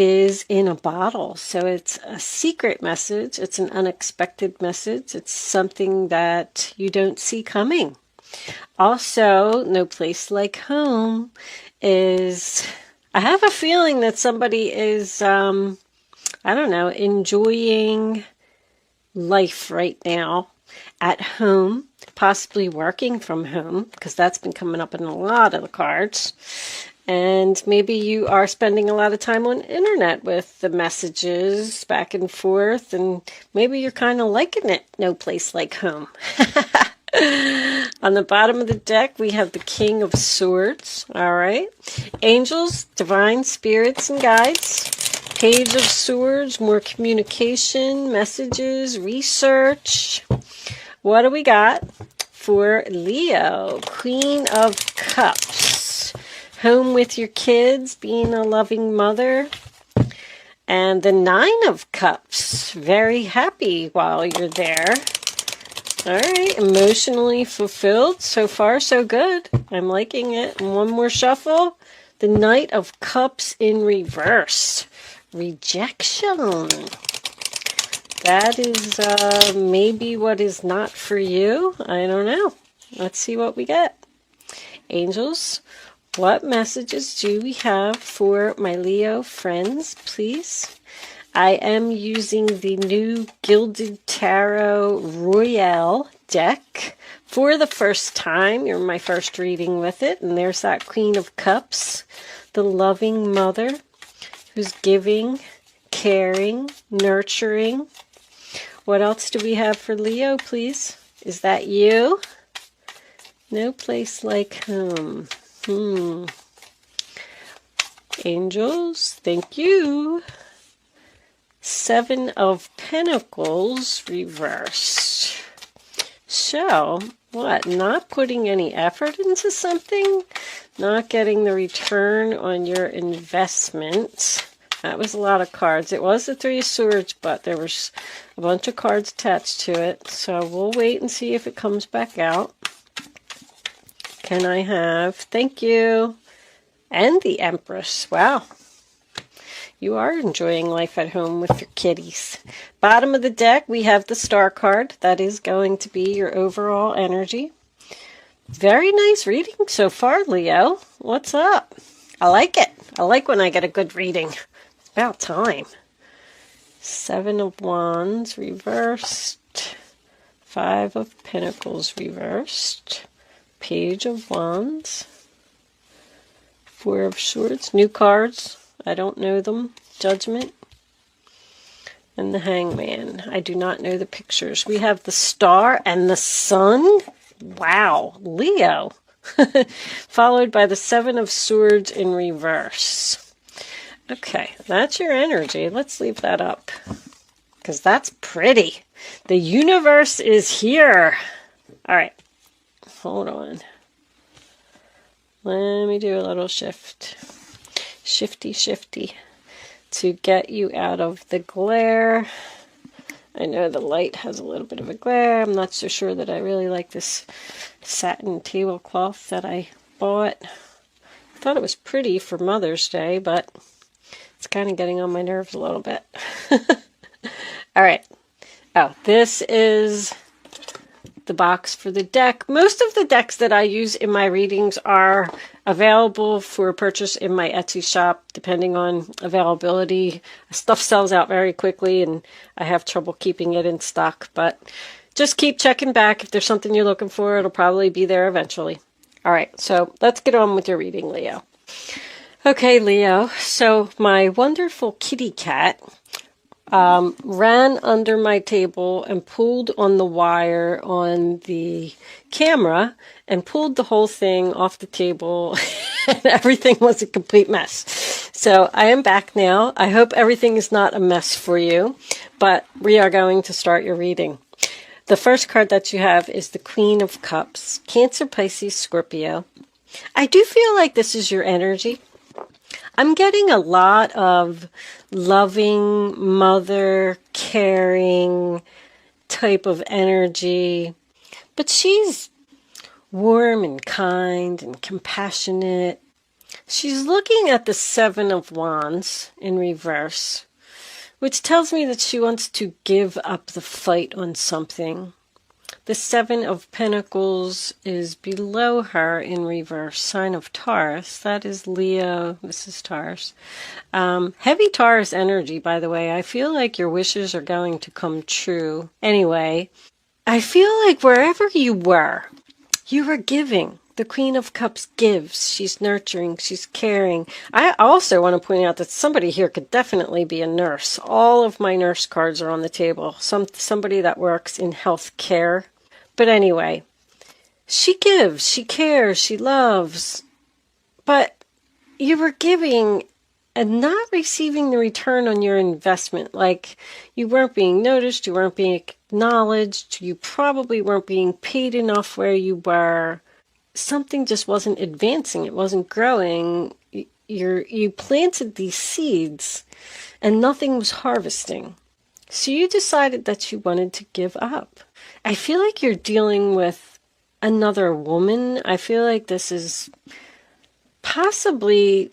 is in a bottle. So it's a secret message. It's an unexpected message. It's something that you don't see coming. Also, no place like home is, I have a feeling that somebody is, I don't know, enjoying life right now at home, possibly working from home, because that's been coming up in a lot of the cards. And maybe you are spending a lot of time on internet with the messages back and forth, and maybe you're kind of liking it. No place like home. On the bottom of the deck, we have the King of Swords. All right. Angels, divine spirits, and guides. Page of Swords, more communication, messages, research. What do we got for Leo? Queen of Cups. Home with your kids, being a loving mother. And the Nine of Cups. Very happy while you're there. All right, emotionally fulfilled. So far, so good. I'm liking it. And one more shuffle. The Knight of Cups in reverse. Rejection. That is maybe what is not for you. I don't know. Let's see what we get. Angels, what messages do we have for my Leo friends, please? I am using the new Gilded Tarot Royale deck for the first time. You're my first reading with it. And there's that Queen of Cups, the loving mother who's giving, caring, nurturing. What else do we have for Leo, please? Is that you? No place like home. Angels, thank you. Seven of Pentacles reversed. So, what? Not putting any effort into something? Not getting the return on your investment? That was a lot of cards. It was the Three of Swords, but there was a bunch of cards attached to it. So we'll wait and see if it comes back out. Can I have, thank you, and the Empress. Wow. You are enjoying life at home with your kitties. Bottom of the deck, we have the Star card. That is going to be your overall energy. Very nice reading so far, Leo. What's up? I like it. I like when I get a good reading. It's about time. Seven of Wands reversed. Five of Pentacles reversed. Page of Wands. Four of Swords. New cards. I don't know them. Judgment. And the Hangman. I do not know the pictures. We have the Star and the Sun. Wow. Leo. Followed by the Seven of Swords in reverse. Okay. That's your energy. Let's leave that up. Because that's pretty. The universe is here. All right. Hold on. Let me do a little shift. Shifty to get you out of the glare. I know the light has a little bit of a glare. I'm not so sure that I really like this satin tablecloth that I bought. I thought it was pretty for Mother's Day, but it's kind of getting on my nerves a little bit. All right. Oh, this is the box for the deck. Most of the decks that I use in my readings are available for purchase in my Etsy shop, depending on availability. Stuff sells out very quickly, and I have trouble keeping it in stock, but just keep checking back. If there's something you're looking for, it'll probably be there eventually. All right, so let's get on with your reading, Leo. Okay, Leo, so my wonderful kitty cat ran under my table and pulled on the wire on the camera and pulled the whole thing off the table and everything was a complete mess. So I am back now. I hope everything is not a mess for you, but we are going to start your reading. The first card that you have is the Queen of Cups, Cancer, Pisces, Scorpio. I do feel like this is your energy. I'm getting a lot of loving, mother, caring type of energy. But she's warm and kind and compassionate, She's looking at the Seven of Wands in reverse, which tells me that she wants to give up the fight on something. The Seven of Pentacles is below her in reverse, sign of Taurus. That is Leo. This is Taurus. Heavy Taurus energy, by the way. I feel like your wishes are going to come true. Anyway, I feel like wherever you were giving. The Queen of Cups gives. She's nurturing. She's caring. I also want to point out that somebody here could definitely be a nurse. All of my nurse cards are on the table. Somebody that works in health care. But anyway, she gives. She cares. She loves. But you were giving and not receiving the return on your investment. Like, you weren't being noticed. You weren't being acknowledged. You probably weren't being paid enough where you were. Something just wasn't advancing. It wasn't growing. You planted these seeds and nothing was harvesting. So you decided that you wanted to give up. I feel like you're dealing with another woman. I feel like this is possibly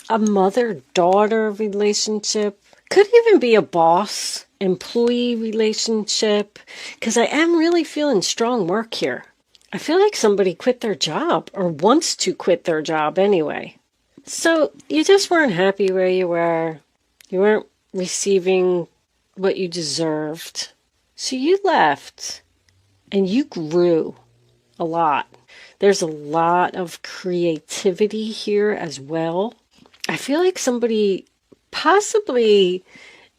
a mother-daughter relationship. Could even be a boss-employee relationship. Because I am really feeling strong work here. I feel like somebody quit their job or wants to quit their job anyway. So you just weren't happy where you were. You weren't receiving what you deserved. So you left and you grew a lot. There's a lot of creativity here as well. I feel like somebody possibly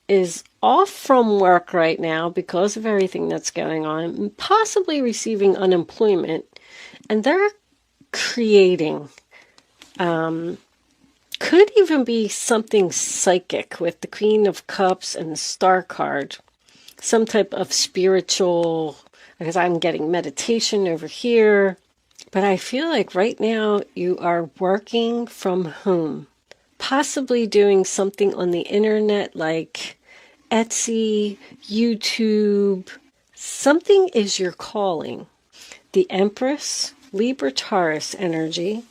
is off from work right now because of everything that's going on, possibly receiving unemployment, and they're creating. Could even be something psychic with the Queen of Cups and the Star card. Some type of spiritual, because I'm getting meditation over here. But I feel like right now you are working from home. Possibly doing something on the internet like Etsy, YouTube. Something is your calling. The Empress, Libra Taurus energy.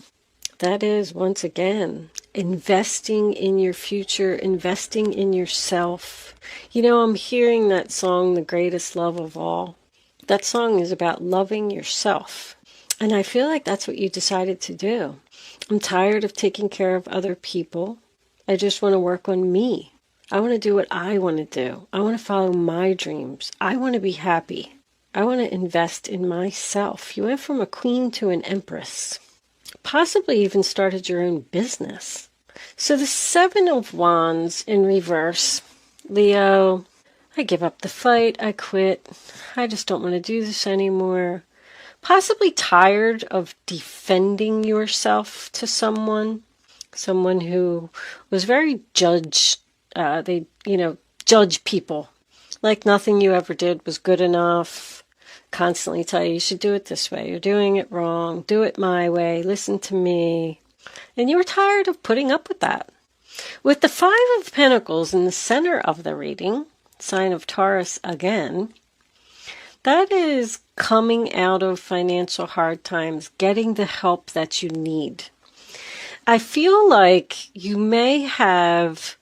That is, once again, investing in your future, investing in yourself. You know, I'm hearing that song, The Greatest Love of All. That song is about loving yourself. And I feel like that's what you decided to do. I'm tired of taking care of other people. I just want to work on me. I want to do what I want to do. I want to follow my dreams. I want to be happy. I want to invest in myself. You went from a queen to an empress. Possibly even started your own business. So the Seven of Wands in reverse. Leo, I give up the fight. I quit. I just don't want to do this anymore. Possibly tired of defending yourself to someone who was very judge people. Like nothing you ever did was good enough. Constantly tell you should do it this way. You're doing it wrong. Do it my way. Listen to me. And you were tired of putting up with that. With the Five of Pentacles in the center of the reading, sign of Taurus again, that is coming out of financial hard times, getting the help that you need. I feel like you may have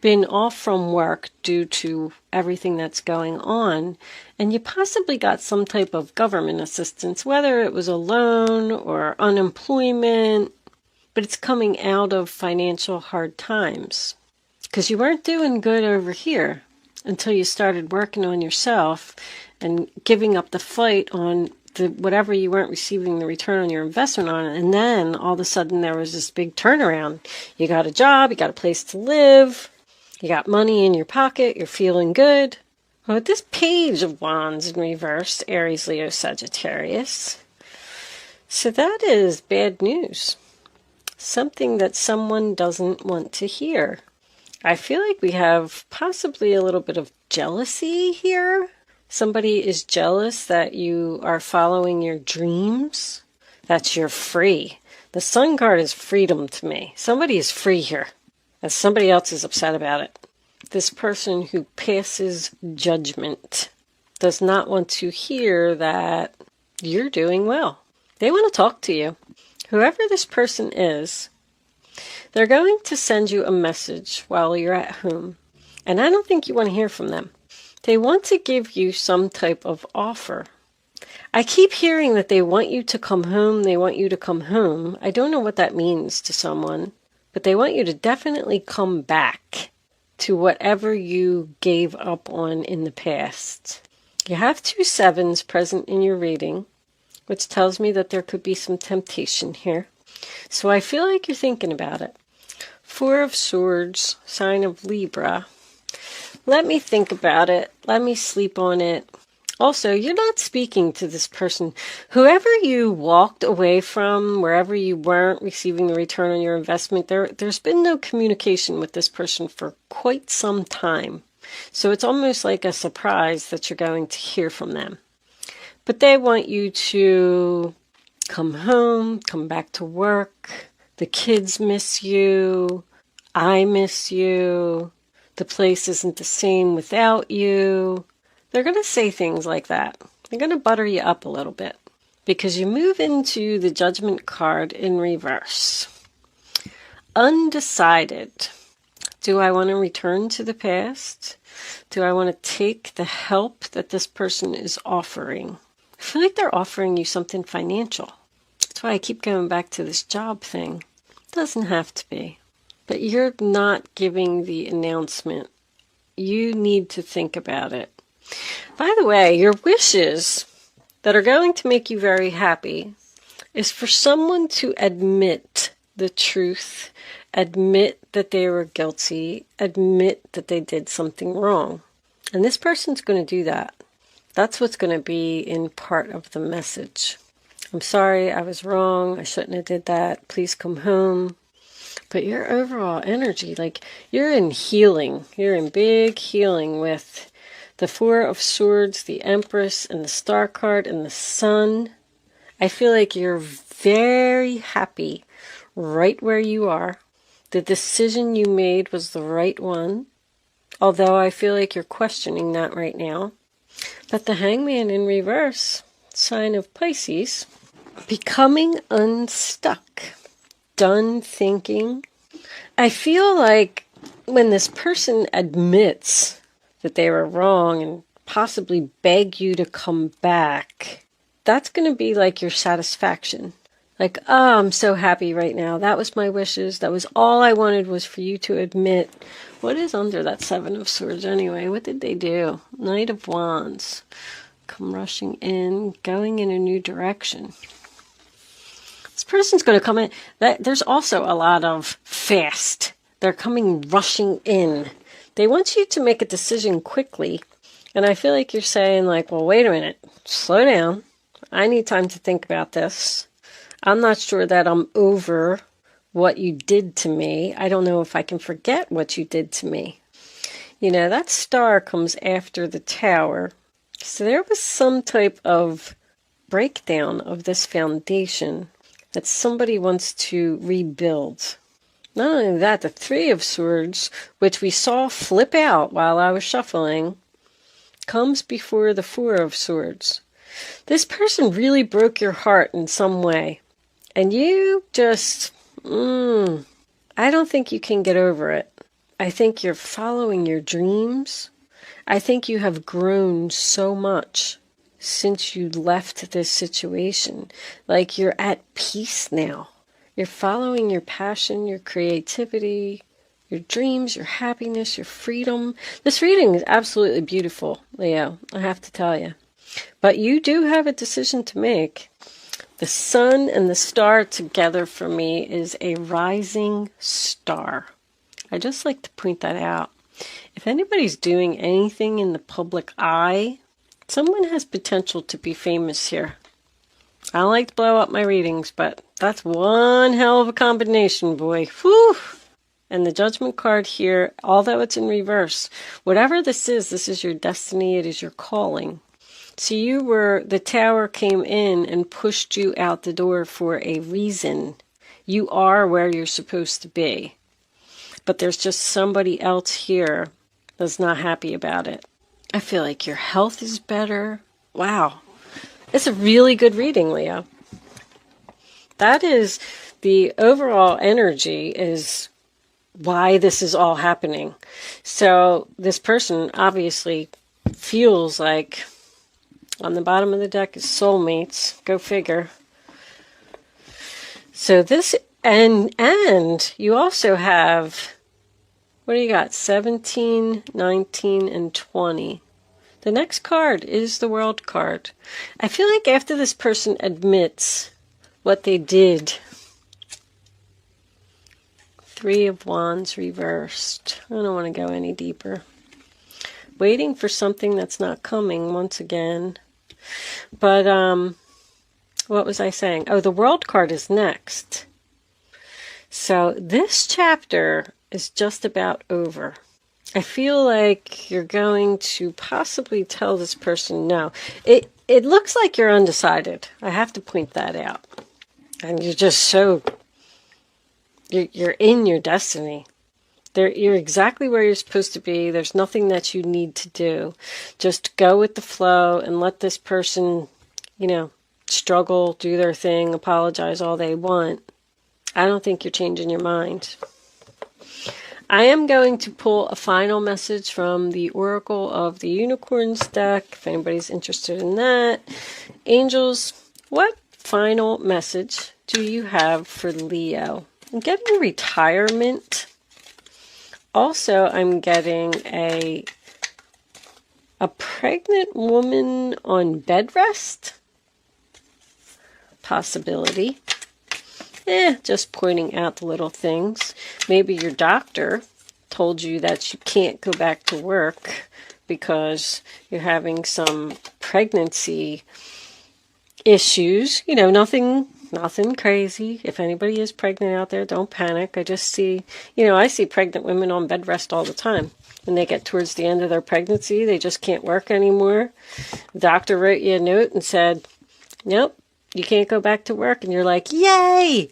been off from work due to everything that's going on, and you possibly got some type of government assistance, whether it was a loan or unemployment, but it's coming out of financial hard times. Because you weren't doing good over here until you started working on yourself and giving up the fight on whatever you weren't receiving the return on your investment on. And then all of a sudden there was this big turnaround. You got a job, you got a place to live, you got money in your pocket, you're feeling good. Well, with this Page of Wands in reverse, Aries, Leo, Sagittarius. So that is bad news. Something that someone doesn't want to hear. I feel like we have possibly a little bit of jealousy here. Somebody is jealous that you are following your dreams, that you're free. The Sun card is freedom to me. Somebody is free here, and somebody else is upset about it. This person who passes judgment does not want to hear that you're doing well. They want to talk to you. Whoever this person is, They're going to send you a message while you're at home, and I don't think you want to hear from them. They want to give you some type of offer. I keep hearing that they want you to come home, they want you to come home. I don't know what that means to someone, but they want you to definitely come back to whatever you gave up on in the past. You have 2 sevens present in your reading, which tells me that there could be some temptation here. So I feel like you're thinking about it. 4 of Swords, sign of Libra. Let me think about it. Let me sleep on it. Also, you're not speaking to this person. Whoever you walked away from, wherever you weren't receiving the return on your investment, there's been no communication with this person for quite some time. So it's almost like a surprise that you're going to hear from them. But they want you to come home, come back to work. The kids miss you. I miss you. The place isn't the same without you. They're going to say things like that. They're going to butter you up a little bit because you move into the Judgment card in reverse. Undecided. Do I want to return to the past? Do I want to take the help that this person is offering? I feel like they're offering you something financial. That's why I keep going back to this job thing. It doesn't have to be. But you're not giving the announcement. You need to think about it. By the way, your wishes that are going to make you very happy is for someone to admit the truth, admit that they were guilty, admit that they did something wrong. And this person's going to do that. That's what's going to be in part of the message. I'm sorry, I was wrong. I shouldn't have did that. Please come home. But your overall energy, like you're in healing. You're in big healing with the 4 of Swords, the Empress, and the Star card, and the Sun. I feel like you're very happy right where you are. The decision you made was the right one. Although I feel like you're questioning that right now. But the Hangman in reverse, sign of Pisces, becoming unstuck, done thinking. I feel like when this person admits that they were wrong and possibly beg you to come back, that's going to be like your satisfaction. Like, oh, I'm so happy right now. That was my wishes. That was all I wanted, was for you to admit. What is under that 7 of Swords anyway? What did they do? Knight of Wands. Come rushing in, going in a new direction. This person's going to come in. There's also a lot of fast. They're coming rushing in. They want you to make a decision quickly. And I feel like you're saying like, well, wait a minute. Slow down. I need time to think about this. I'm not sure that I'm over what you did to me. I don't know if I can forget what you did to me. You know, that Star comes after the Tower. So there was some type of breakdown of this foundation that somebody wants to rebuild. Not only that, the 3 of Swords, which we saw flip out while I was shuffling, comes before the 4 of Swords. This person really broke your heart in some way. And you just, I don't think you can get over it. I think you're following your dreams. I think you have grown so much since you left this situation. Like you're at peace now. You're following your passion, your creativity, your dreams, your happiness, your freedom. This reading is absolutely beautiful, Leo, I have to tell you. But you do have a decision to make. The Sun and the Star together for me is a rising star. I just like to point that out. If anybody's doing anything in the public eye, someone has potential to be famous here. I don't like to blow up my readings, but that's one hell of a combination, boy. Whew! And the Judgment card here, although it's in reverse, whatever this is your destiny, it is your calling. So the Tower came in and pushed you out the door for a reason. You are where you're supposed to be. But there's just somebody else here that's not happy about it. I feel like your health is better. Wow. It's a really good reading, Leo. That is the overall energy is why this is all happening. So this person obviously feels like, on the bottom of the deck is soulmates. Go figure. So this, and you also have, what do you got? 17, 19, and 20. The next card is the World card. I feel like after this person admits what they did, Three of Wands reversed. I don't want to go any deeper. Waiting for something that's not coming once again. But, what was I saying? Oh, the World card is next. So this chapter is just about over. I feel like you're going to possibly tell this person no. It looks like you're undecided. I have to point that out. And you're just so, you're in your destiny. You're exactly where you're supposed to be. There's nothing that you need to do. Just go with the flow and let this person, struggle, do their thing, apologize all they want. I don't think you're changing your mind. I am going to pull a final message from the Oracle of the Unicorns deck, if anybody's interested in that. Angels, what final message do you have for Leo? I'm getting retirement. Also, I'm getting a pregnant woman on bed rest. Possibility. Just pointing out the little things. Maybe your doctor told you that you can't go back to work because you're having some pregnancy issues. Nothing crazy. If anybody is pregnant out there, don't panic. I just see, I see pregnant women on bed rest all the time. When they get towards the end of their pregnancy, they just can't work anymore. The doctor wrote you a note and said, nope, you can't go back to work. And you're like, yay!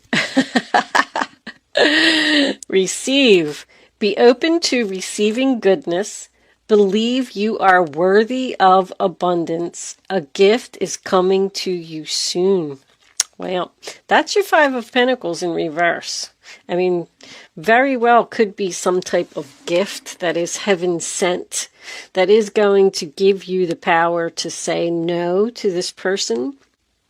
Receive. Be open to receiving goodness. Believe you are worthy of abundance. A gift is coming to you soon. Well, that's your Five of Pentacles in reverse. I mean, very well could be some type of gift that is heaven sent, that is going to give you the power to say no to this person.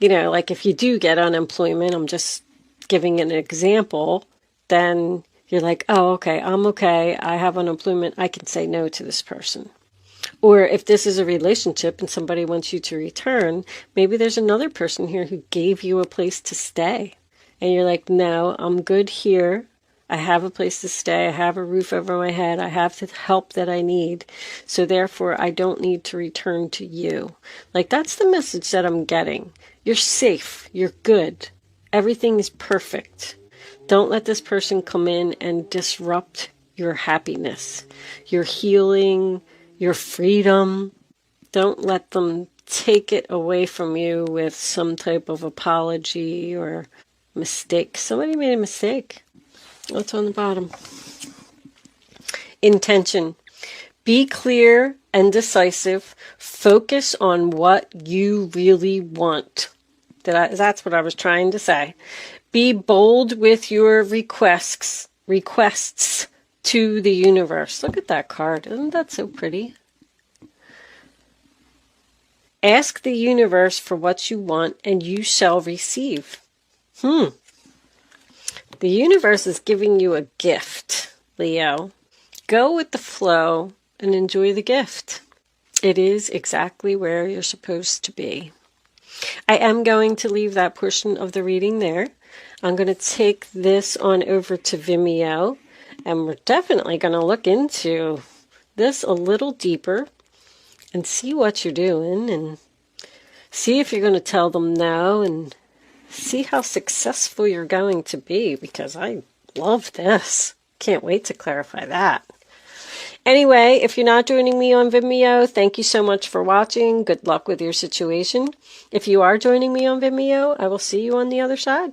Like if you do get unemployment, I'm just giving an example, then you're like, oh, okay, I'm okay. I have unemployment. I can say no to this person. Or if this is a relationship and somebody wants you to return, maybe there's another person here who gave you a place to stay. And you're like, no, I'm good here. I have a place to stay. I have a roof over my head. I have the help that I need. So therefore, I don't need to return to you. Like, that's the message that I'm getting. You're safe. You're good. Everything is perfect. Don't let this person come in and disrupt your happiness, your healing, your freedom. Don't let them take it away from you with some type of apology or mistake. Somebody made a mistake. What's on the bottom? Intention. Be clear and decisive. Focus on what you really want. That's what I was trying to say. Be bold with your requests to the universe. Look at that card. Isn't that so pretty? Ask the universe for what you want and you shall receive. The universe is giving you a gift, Leo. Go with the flow and enjoy the gift. It is exactly where you're supposed to be. I am going to leave that portion of the reading there. I'm going to take this on over to Vimeo, and we're definitely going to look into this a little deeper and see what you're doing and see if you're going to tell them no and see how successful you're going to be, because I love this. Can't wait to clarify that. Anyway, if you're not joining me on Vimeo, thank you so much for watching. Good luck with your situation. If you are joining me on Vimeo, I will see you on the other side.